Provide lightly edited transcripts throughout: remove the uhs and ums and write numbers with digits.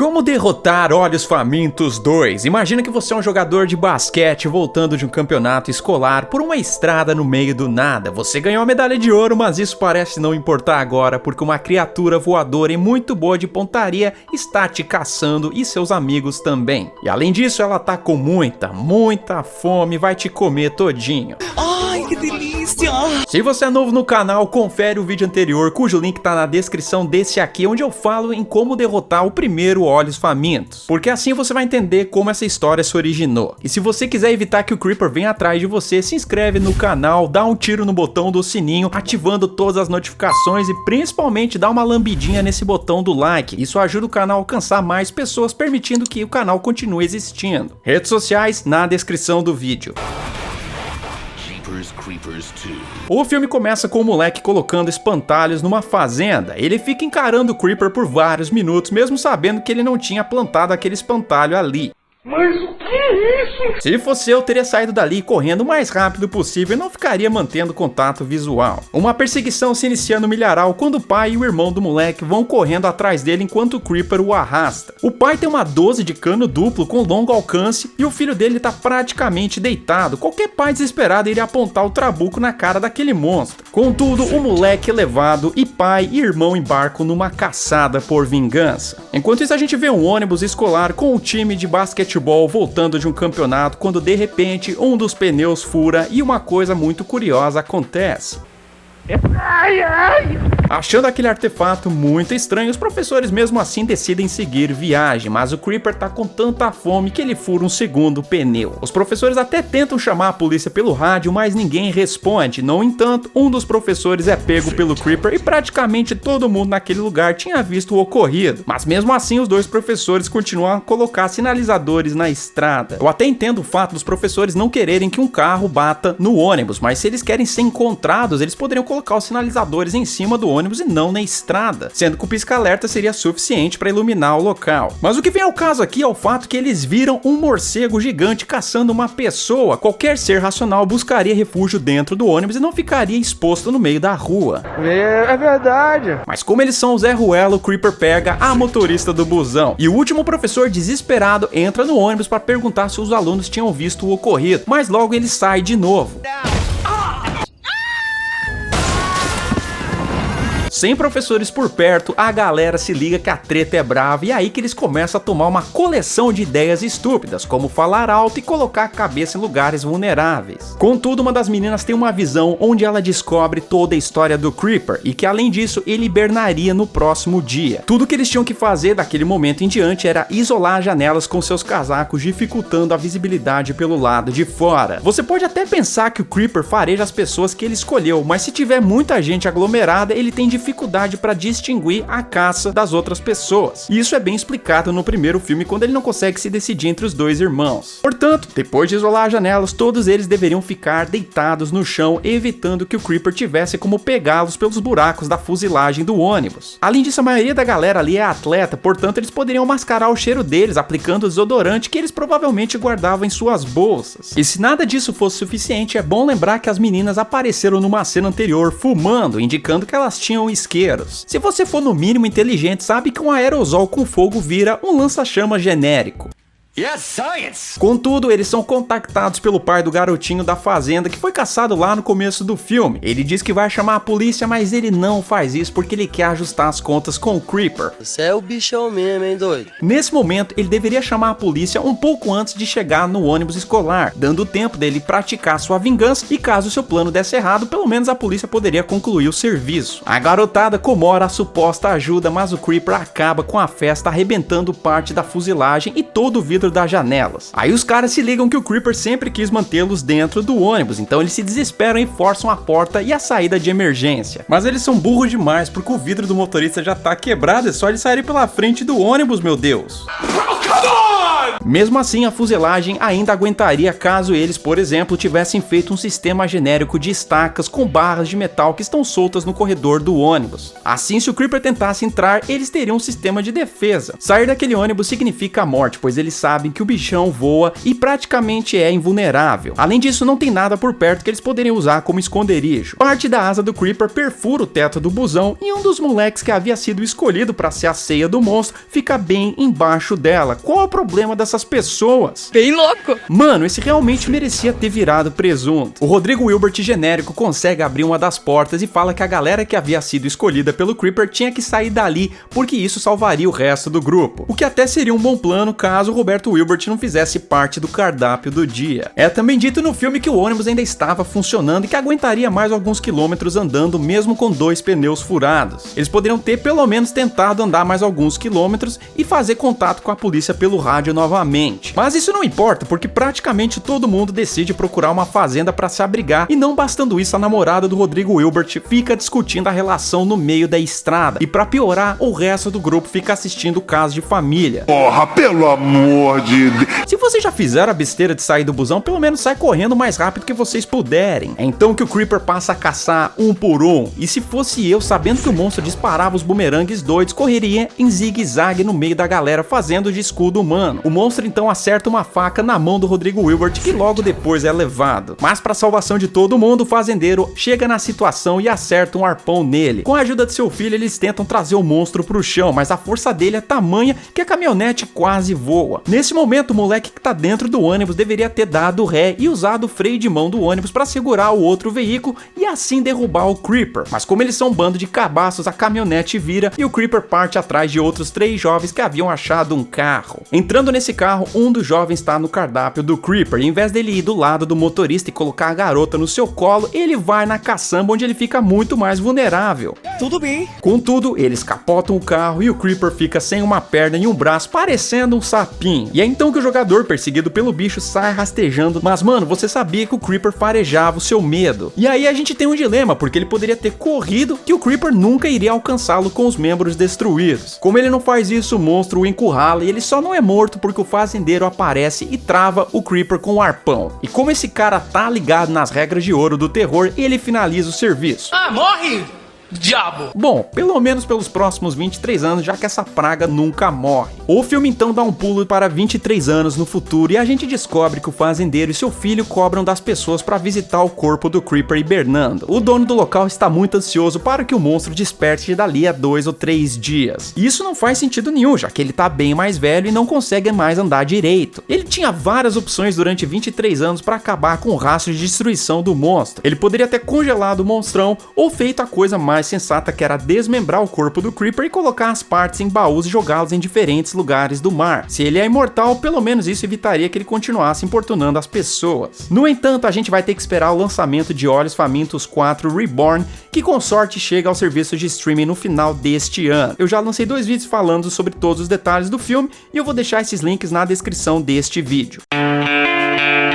Como derrotar Olhos Famintos 2? Imagina que você é um jogador de basquete voltando de um campeonato escolar por uma estrada no meio do nada. Você ganhou a medalha de ouro, mas isso parece não importar agora, porque uma criatura voadora e muito boa de pontaria está te caçando e seus amigos também. E além disso, ela tá com muita fome, vai te comer todinho. Ai, que delícia! Se você é novo no canal, confere o vídeo anterior, cujo link tá na descrição desse aqui, onde eu falo em como derrotar o primeiro Olhos Famintos. Porque assim você vai entender como essa história se originou. E se você quiser evitar que o Creeper venha atrás de você, se inscreve no canal, dá um tiro no botão do sininho, ativando todas as notificações e principalmente dá uma lambidinha nesse botão do like. Isso ajuda o canal a alcançar mais pessoas, permitindo que o canal continue existindo. Redes sociais na descrição do vídeo. O filme começa com o moleque colocando espantalhos numa fazenda. Ele fica encarando o Creeper por vários minutos, mesmo sabendo que ele não tinha plantado aquele espantalho ali. Mas o que é isso? Se fosse eu, teria saído dali correndo o mais rápido possível e não ficaria mantendo contato visual. Uma perseguição se inicia no milharal quando o pai e o irmão do moleque vão correndo atrás dele enquanto o Creeper o arrasta. O pai tem uma 12 de cano duplo com longo alcance e o filho dele tá praticamente deitado. Qualquer pai desesperado iria apontar o trabuco na cara daquele monstro. Contudo, o moleque é levado e pai e irmão embarcam numa caçada por vingança. Enquanto isso, a gente vê um ônibus escolar com o time de basquetebol voltando de um campeonato quando de repente um dos pneus fura e uma coisa muito curiosa acontece. Achando aquele artefato muito estranho, os professores mesmo assim decidem seguir viagem, mas o Creeper tá com tanta fome que ele fura um segundo pneu. Os professores até tentam chamar a polícia pelo rádio, mas ninguém responde. No entanto, um dos professores é pego pelo Creeper e praticamente todo mundo naquele lugar tinha visto o ocorrido. Mas mesmo assim, os dois professores continuam a colocar sinalizadores na estrada. Eu até entendo o fato dos professores não quererem que um carro bata no ônibus, mas se eles querem ser encontrados, eles poderiam colocar os sinalizadores em cima do ônibus e não na estrada, sendo que o pisca-alerta seria suficiente para iluminar o local. Mas o que vem ao caso aqui é o fato que eles viram um morcego gigante caçando uma pessoa. Qualquer ser racional buscaria refúgio dentro do ônibus e não ficaria exposto no meio da rua. É verdade. Mas como eles são o Zé Ruela, o Creeper pega a motorista do busão. E o último professor, desesperado, entra no ônibus para perguntar se os alunos tinham visto o ocorrido, mas logo ele sai de novo. Sem professores por perto, a galera se liga que a treta é brava e é aí que eles começam a tomar uma coleção de ideias estúpidas, como falar alto e colocar a cabeça em lugares vulneráveis. Contudo, uma das meninas tem uma visão onde ela descobre toda a história do Creeper e que além disso ele hibernaria no próximo dia. Tudo que eles tinham que fazer daquele momento em diante era isolar as janelas com seus casacos, dificultando a visibilidade pelo lado de fora. Você pode até pensar que o Creeper fareja as pessoas que ele escolheu, mas se tiver muita gente aglomerada, ele tem dificuldade para distinguir a caça das outras pessoas. E isso é bem explicado no primeiro filme, quando ele não consegue se decidir entre os dois irmãos. Portanto, depois de isolar as janelas, todos eles deveriam ficar deitados no chão, evitando que o Creeper tivesse como pegá-los pelos buracos da fuzilagem do ônibus. Além disso, a maioria da galera ali é atleta, portanto eles poderiam mascarar o cheiro deles, aplicando o desodorante que eles provavelmente guardavam em suas bolsas. E se nada disso fosse suficiente, é bom lembrar que as meninas apareceram numa cena anterior fumando, indicando que elas tinham isqueiros. Se você for no mínimo inteligente, sabe que um aerosol com fogo vira um lança-chamas genérico. Yes, science! Contudo, eles são contactados pelo pai do garotinho da fazenda que foi caçado lá no começo do filme. Ele diz que vai chamar a polícia, mas ele não faz isso porque ele quer ajustar as contas com o Creeper. Você é o bichão mesmo, hein, doido? Nesse momento, ele deveria chamar a polícia um pouco antes de chegar no ônibus escolar, dando tempo dele praticar sua vingança e caso seu plano desse errado, pelo menos a polícia poderia concluir o serviço. A garotada comemora a suposta ajuda, mas o Creeper acaba com a festa arrebentando parte da fuzilagem e todo o vidro das janelas. Aí os caras se ligam que o Creeper sempre quis mantê-los dentro do ônibus, então eles se desesperam e forçam a porta e a saída de emergência. Mas eles são burros demais, porque o vidro do motorista já tá quebrado, é só eles saírem pela frente do ônibus, meu Deus. Mesmo assim, a fuselagem ainda aguentaria caso eles, por exemplo, tivessem feito um sistema genérico de estacas com barras de metal que estão soltas no corredor do ônibus. Assim, se o Creeper tentasse entrar, eles teriam um sistema de defesa. Sair daquele ônibus significa a morte, pois eles sabem que o bichão voa e praticamente é invulnerável. Além disso, não tem nada por perto que eles poderiam usar como esconderijo. Parte da asa do Creeper perfura o teto do busão e um dos moleques que havia sido escolhido para ser a ceia do monstro fica bem embaixo dela. Qual é o problema dessas pessoas? Bem louco! Mano, esse realmente merecia ter virado presunto. O Rodrigo Wilbert genérico consegue abrir uma das portas e fala que a galera que havia sido escolhida pelo Creeper tinha que sair dali porque isso salvaria o resto do grupo. O que até seria um bom plano caso o Roberto Wilbert não fizesse parte do cardápio do dia. É também dito no filme que o ônibus ainda estava funcionando e que aguentaria mais alguns quilômetros andando mesmo com 2 pneus furados. Eles poderiam ter pelo menos tentado andar mais alguns quilômetros e fazer contato com a polícia pelo rádio novamente. Mas isso não importa, porque praticamente todo mundo decide procurar uma fazenda para se abrigar e não bastando isso, a namorada do Rodrigo Wilbert fica discutindo a relação no meio da estrada. E para piorar, o resto do grupo fica assistindo o caso de família. Porra, pelo amor de Deus. Se vocês já fizeram a besteira de sair do busão, pelo menos sai correndo o mais rápido que vocês puderem. É então que o Creeper passa a caçar um por um. E se fosse eu, sabendo que o monstro disparava os bumerangues doidos, correria em zigue-zague no meio da galera fazendo de escudo humano. O monstro então acerta uma faca na mão do Rodrigo Wilbert, que logo depois é levado. Mas para salvação de todo mundo, o fazendeiro chega na situação e acerta um arpão nele. Com a ajuda de seu filho, eles tentam trazer o monstro pro chão, mas a força dele é tamanha que a caminhonete quase voa. Nesse momento, o moleque que tá dentro do ônibus deveria ter dado ré e usado o freio de mão do ônibus para segurar o outro veículo e assim derrubar o Creeper. Mas como eles são um bando de cabaços, a caminhonete vira e o Creeper parte atrás de outros 3 jovens que haviam achado um carro. Entrando nesse carro, um dos jovens está no cardápio do Creeper e em vez dele ir do lado do motorista e colocar a garota no seu colo, ele vai na caçamba onde ele fica muito mais vulnerável. Tudo bem. Contudo, eles capotam o carro e o Creeper fica sem uma perna e um braço, parecendo um sapinho. E é então que o jogador, perseguido pelo bicho, sai rastejando. Mas mano, você sabia que o Creeper farejava o seu medo. E aí a gente tem um dilema, porque ele poderia ter corrido que o Creeper nunca iria alcançá-lo com os membros destruídos. Como ele não faz isso, o monstro o encurrala e ele só não é morto porque o fazendeiro aparece e trava o Creeper com o arpão. E como esse cara tá ligado nas regras de ouro do terror, ele finaliza o serviço. Ah, morre! Diabo! Bom, pelo menos pelos próximos 23 anos, já que essa praga nunca morre. O filme então dá um pulo para 23 anos no futuro e a gente descobre que o fazendeiro e seu filho cobram das pessoas para visitar o corpo do Creeper hibernando. O dono do local está muito ansioso para que o monstro desperte dali a 2 ou 3 dias. E isso não faz sentido nenhum, já que ele tá bem mais velho e não consegue mais andar direito. Ele tinha várias opções durante 23 anos para acabar com o rastro de destruição do monstro. Ele poderia ter congelado o monstrão ou feito a coisa mais sensata, que era desmembrar o corpo do Creeper e colocar as partes em baús e jogá-los em diferentes lugares do mar. Se ele é imortal, pelo menos isso evitaria que ele continuasse importunando as pessoas. No entanto, a gente vai ter que esperar o lançamento de Olhos Famintos 4 Reborn, que com sorte chega ao serviço de streaming no final deste ano. Eu já lancei 2 vídeos falando sobre todos os detalhes do filme e eu vou deixar esses links na descrição deste vídeo.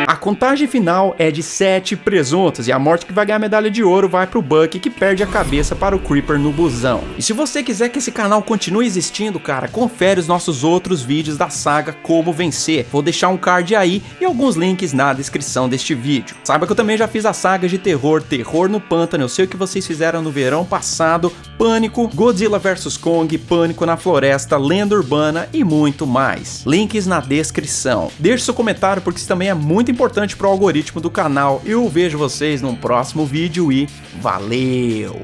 A contagem final é de 7 presuntos e a morte que vai ganhar a medalha de ouro vai pro Bucky, que perde a cabeça para o Creeper no busão. E se você quiser que esse canal continue existindo, cara, confere os nossos outros vídeos da saga Como Vencer. Vou deixar um card aí e alguns links na descrição deste vídeo. Saiba que eu também já fiz a saga de terror, Terror no Pântano, eu sei o que vocês fizeram no verão passado, Pânico, Godzilla vs Kong, Pânico na Floresta, Lenda Urbana e muito mais. Links na descrição. Deixe seu comentário porque isso também é muito importante para o algoritmo do canal. Eu vejo vocês num próximo vídeo e valeu!